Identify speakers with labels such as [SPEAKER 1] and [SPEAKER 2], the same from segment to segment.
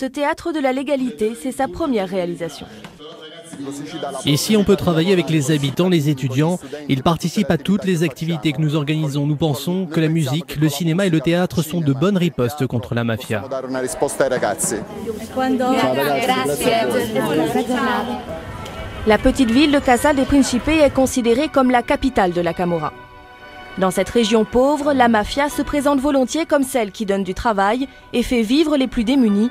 [SPEAKER 1] ce théâtre de la légalité, c'est sa première réalisation.
[SPEAKER 2] Ici, on peut travailler avec les habitants, les étudiants. Ils participent à toutes les activités que nous organisons. Nous pensons que la musique, le cinéma et le théâtre sont de bonnes ripostes contre la mafia.
[SPEAKER 1] La petite ville de Casal dei Principi est considérée comme la capitale de la Camorra. Dans cette région pauvre, la mafia se présente volontiers comme celle qui donne du travail et fait vivre les plus démunis.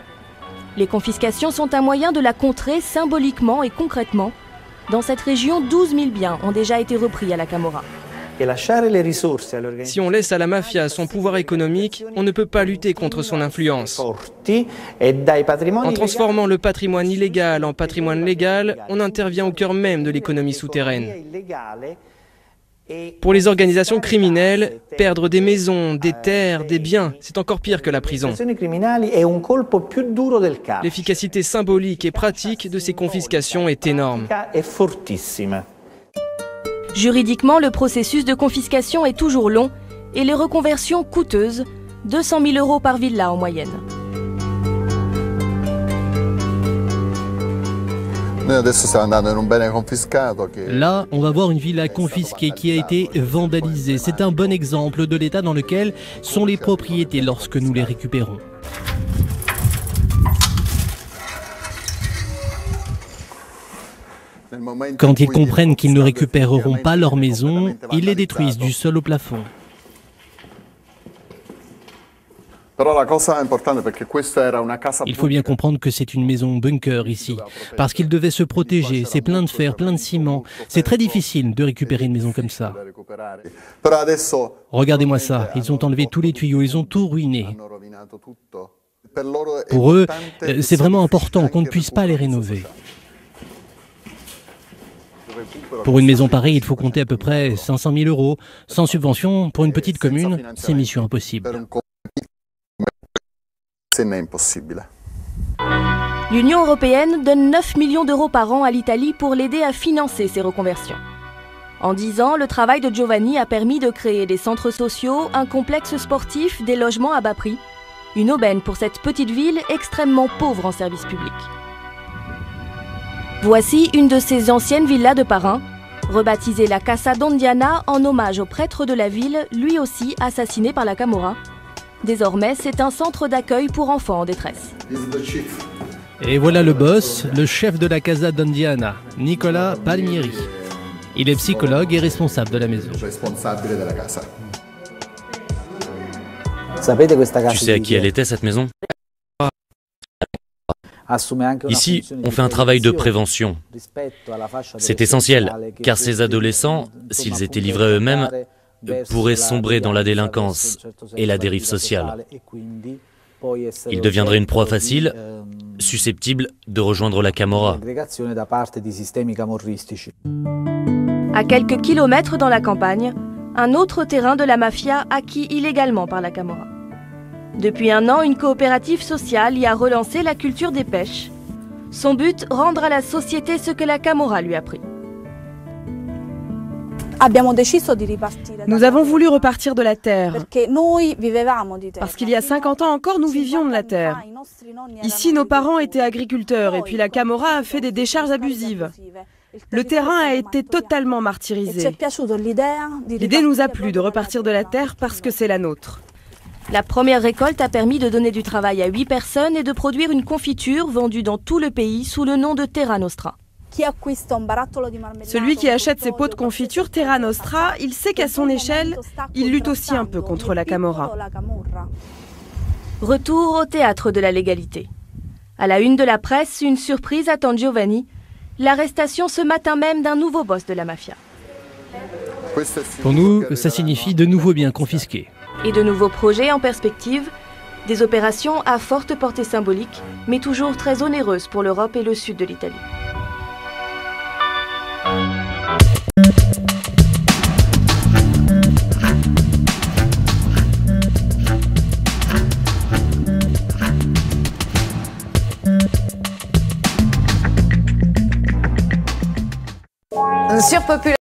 [SPEAKER 1] Les confiscations sont un moyen de la contrer symboliquement et concrètement. Dans cette région, 12 000 biens ont déjà été repris à la Camorra.
[SPEAKER 3] Si on laisse à la mafia son pouvoir économique, on ne peut pas lutter contre son influence. En transformant le patrimoine illégal en patrimoine légal, on intervient au cœur même de l'économie souterraine. Pour les organisations criminelles, perdre des maisons, des terres, des biens, c'est encore pire que la prison. L'efficacité symbolique et pratique de ces confiscations est énorme.
[SPEAKER 1] Juridiquement, le processus de confiscation est toujours long et les reconversions coûteuses, 200 000 € par villa en moyenne.
[SPEAKER 2] Là, on va voir une villa confisquée qui a été vandalisée. C'est un bon exemple de l'état dans lequel sont les propriétés lorsque nous les récupérons. Quand ils comprennent qu'ils ne récupéreront pas leur maison, ils les détruisent du sol au plafond. Il faut bien comprendre que c'est une maison bunker ici, parce qu'ils devaient se protéger. C'est plein de fer, plein de ciment. C'est très difficile de récupérer une maison comme ça. Regardez-moi ça, ils ont enlevé tous les tuyaux, ils ont tout ruiné. Pour eux, c'est vraiment important qu'on ne puisse pas les rénover. Pour une maison pareille, il faut compter à peu près 500 000 €. Sans subvention, pour une petite commune, c'est mission impossible.
[SPEAKER 1] L'Union européenne donne 9 millions d'euros par an à l'Italie pour l'aider à financer ces reconversions. En 10 ans, le travail de Giovanni a permis de créer des centres sociaux, un complexe sportif, des logements à bas prix. Une aubaine pour cette petite ville extrêmement pauvre en services publics. Voici une de ces anciennes villas de Parin, rebaptisée la Casa d'Ondiana en hommage au prêtre de la ville, lui aussi assassiné par la Camorra. Désormais, c'est un centre d'accueil pour enfants en détresse.
[SPEAKER 2] Et voilà le boss, le chef de la Casa d'Ondiana, Nicola Palmieri. Il est psychologue et responsable de la maison.
[SPEAKER 4] Tu sais à qui elle était, cette maison ? Ici, on fait un travail de prévention. C'est essentiel, car ces adolescents, s'ils étaient livrés à eux-mêmes, pourraient sombrer dans la délinquance et la dérive sociale. Ils deviendraient une proie facile, susceptible de rejoindre la Camorra.
[SPEAKER 1] À quelques kilomètres dans la campagne, un autre terrain de la mafia acquis illégalement par la Camorra. Depuis un an, une coopérative sociale y a relancé la culture des pêches. Son but, rendre à la société ce que la Camorra lui a pris.
[SPEAKER 5] Nous avons voulu repartir de la terre, parce qu'il y a 50 ans encore, nous vivions de la terre. Ici, nos parents étaient agriculteurs, et puis la Camorra a fait des décharges abusives. Le terrain a été totalement martyrisé. L'idée nous a plu de repartir de la terre parce que c'est la nôtre.
[SPEAKER 1] La première récolte a permis de donner du travail à 8 personnes et de produire une confiture vendue dans tout le pays sous le nom de Terra Nostra.
[SPEAKER 5] Celui qui achète ses pots de confiture Terra Nostra, il sait qu'à son échelle, il lutte aussi un peu contre la Camorra.
[SPEAKER 1] Retour au théâtre de la légalité. À la une de la presse, une surprise attend Giovanni. L'arrestation ce matin même d'un nouveau boss de la mafia.
[SPEAKER 2] Pour nous, ça signifie de nouveaux biens confisqués.
[SPEAKER 1] Et de nouveaux projets en perspective. Des opérations à forte portée symbolique, mais toujours très onéreuses pour l'Europe et le sud de l'Italie.
[SPEAKER 6] Surpopulation.